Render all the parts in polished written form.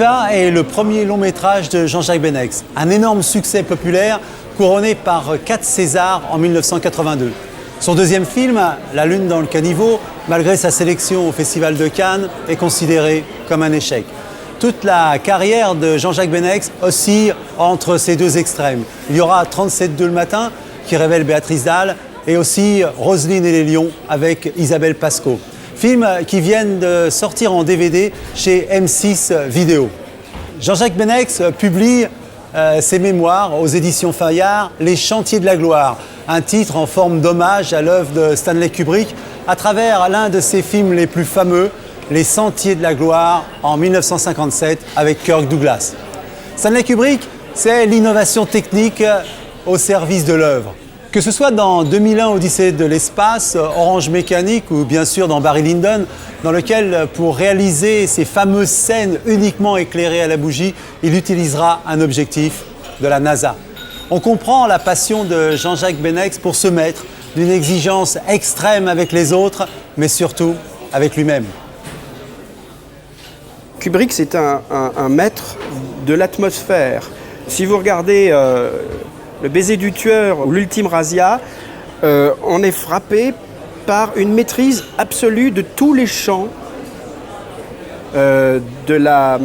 Viva est le premier long métrage de Jean-Jacques Benex, un énorme succès populaire couronné par 4 Césars en 1982. Son deuxième film, La Lune dans le caniveau, malgré sa sélection au Festival de Cannes, est considéré comme un échec. Toute la carrière de Jean-Jacques Benex oscille entre ces deux extrêmes. Il y aura 37 le matin, qui révèle Béatrice Dalle, et aussi Roselyne et les Lions avec Isabelle Pasco. Films qui viennent de sortir en DVD chez M6 Vidéo. Jean-Jacques Benex publie ses mémoires aux éditions Fayard, Les Chantiers de la Gloire, un titre en forme d'hommage à l'œuvre de Stanley Kubrick à travers l'un de ses films les plus fameux, Les Sentiers de la Gloire en 1957 avec Kirk Douglas. Stanley Kubrick, c'est l'innovation technique au service de l'œuvre. Que ce soit dans 2001 Odyssée de l'espace, Orange Mécanique ou bien sûr dans Barry Lyndon, dans lequel pour réaliser ces fameuses scènes uniquement éclairées à la bougie, il utilisera un objectif de la NASA. On comprend la passion de Jean-Jacques Benex pour se mettre d'une exigence extrême avec les autres, mais surtout avec lui-même. Kubrick, c'est un maître de l'atmosphère. Si vous regardez Le Baiser du tueur ou L'Ultime Razzia, on est frappé par une maîtrise absolue de tous les champs de la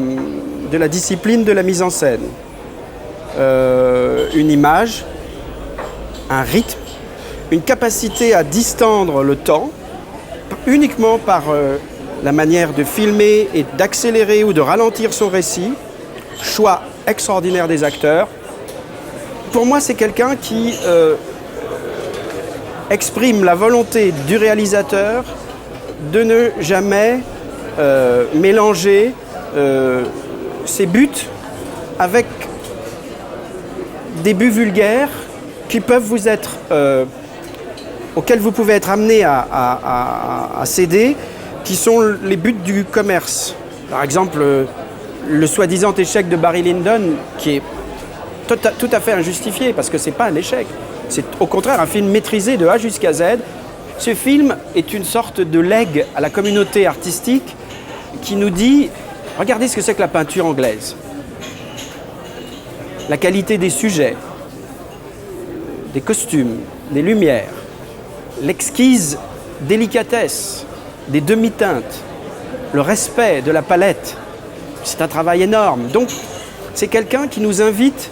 discipline de la mise en scène. Une image, un rythme, une capacité à distendre le temps uniquement par la manière de filmer et d'accélérer ou de ralentir son récit, choix extraordinaire des acteurs. Pour moi, c'est quelqu'un qui exprime la volonté du réalisateur de ne jamais mélanger ses buts avec des buts vulgaires qui peuvent vous être, auxquels vous pouvez être amené à céder, qui sont les buts du commerce. Par exemple, le soi-disant échec de Barry Lyndon, qui est tout à fait injustifié, parce que ce n'est pas un échec. C'est au contraire un film maîtrisé de A jusqu'à Z. Ce film est une sorte de legs à la communauté artistique qui nous dit « Regardez ce que c'est que la peinture anglaise. La qualité des sujets, des costumes, des lumières, l'exquise délicatesse des demi-teintes, le respect de la palette. C'est un travail énorme. Donc, c'est quelqu'un qui nous invite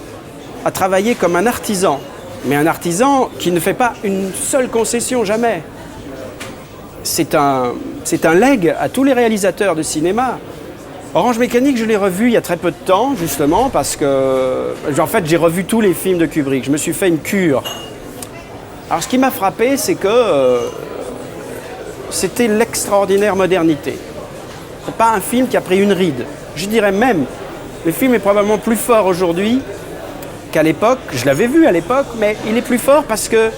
à travailler comme un artisan, mais un artisan qui ne fait pas une seule concession, jamais. C'est un legs à tous les réalisateurs de cinéma. Orange Mécanique, je l'ai revu il y a très peu de temps, justement, parce que, en fait, j'ai revu tous les films de Kubrick. Je me suis fait une cure. Alors, ce qui m'a frappé, c'est que c'était l'extraordinaire modernité. Ce n'est pas un film qui a pris une ride. Je dirais même, le film est probablement plus fort aujourd'hui qu'à l'époque. Je l'avais vu à l'époque, mais il est plus fort parce que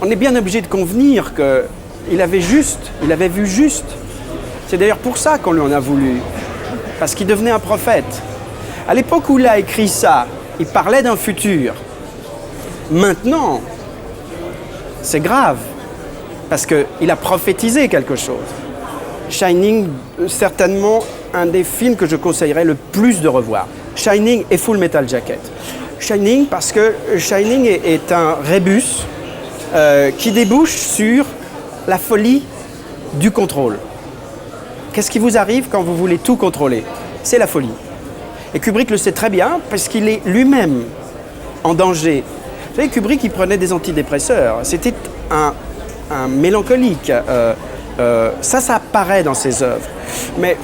on est bien obligé de convenir qu'il avait vu juste. C'est d'ailleurs pour ça qu'on lui en a voulu, parce qu'il devenait un prophète. À l'époque où il a écrit ça, il parlait d'un futur. Maintenant, c'est grave, parce qu'il a prophétisé quelque chose. Shining, certainement un des films que je conseillerais le plus de revoir. Shining et Full Metal Jacket. Shining parce que Shining est un rébus qui débouche sur la folie du contrôle. Qu'est-ce qui vous arrive quand vous voulez tout contrôler? C'est la folie. Et Kubrick le sait très bien parce qu'il est lui-même en danger. Vous savez, Kubrick, il prenait des antidépresseurs. C'était un mélancolique. Ça apparaît dans ses œuvres. Mais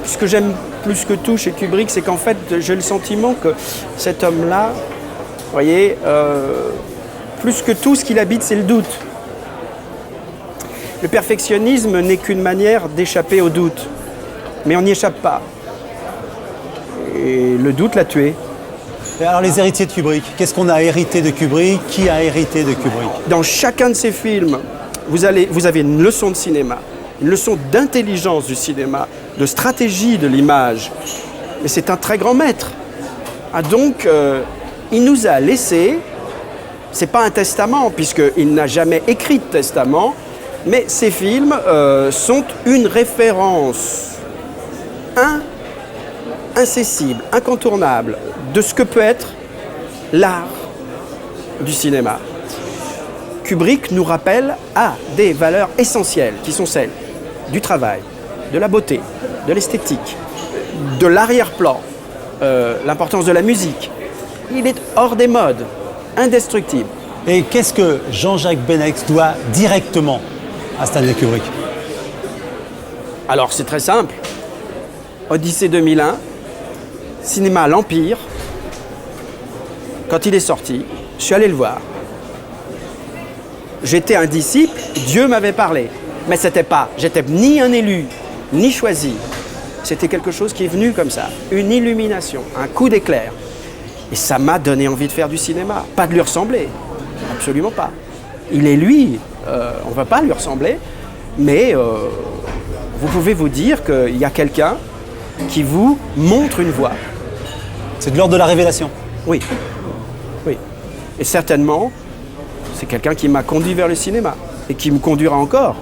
ce que j'aime plus que tout chez Kubrick, c'est qu'en fait, j'ai le sentiment que cet homme-là, vous voyez, plus que tout, ce qu'il habite, c'est le doute. Le perfectionnisme n'est qu'une manière d'échapper au doute. Mais on n'y échappe pas. Et le doute l'a tué. Et alors les héritiers de Kubrick, qu'est-ce qu'on a hérité de Kubrick? Qui a hérité de Kubrick? Dans chacun de ces films, vous avez une leçon de cinéma, une leçon d'intelligence du cinéma, de stratégie de l'image. Et c'est un très grand maître. Ah, donc, il nous a laissé, c'est pas un testament, puisqu'il n'a jamais écrit de testament, mais ces films sont une référence incessible, incontournable de ce que peut être l'art du cinéma. Kubrick nous rappelle à des valeurs essentielles qui sont celles du travail, de la beauté, de l'esthétique, de l'arrière-plan, l'importance de la musique. Il est hors des modes, indestructible. Et qu'est-ce que Jean-Jacques Benex doit directement à Stanley Kubrick? Alors c'est très simple. Odyssée 2001, cinéma L'Empire. Quand il est sorti, je suis allé le voir. J'étais un disciple, Dieu m'avait parlé. Mais j'étais ni un élu, ni choisi. C'était quelque chose qui est venu comme ça, une illumination, un coup d'éclair. Et ça m'a donné envie de faire du cinéma. Pas de lui ressembler, absolument pas. Il est lui, on ne va pas lui ressembler, mais vous pouvez vous dire qu'il y a quelqu'un qui vous montre une voie. C'est de l'ordre de la révélation. Oui, oui. Et certainement, c'est quelqu'un qui m'a conduit vers le cinéma et qui me conduira encore.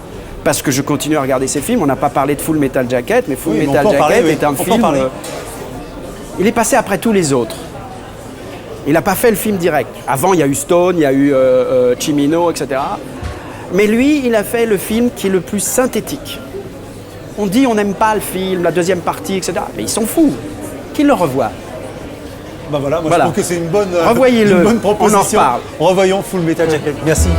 Parce que je continue à regarder ses films. On n'a pas parlé de Full Metal Jacket, mais Full Metal Jacket est un film... il est passé après tous les autres. Il n'a pas fait le film direct. Avant, il y a eu Stone, il y a eu Cimino, etc. Mais lui, il a fait le film qui est le plus synthétique. On dit on n'aime pas le film, la deuxième partie, etc. Mais ils s'en foutent. Qu'il le revoie. Ben voilà, moi je trouve que c'est une bonne, Revoyez-le, une bonne proposition. on en reparle. Revoyons Full Metal Jacket. Merci.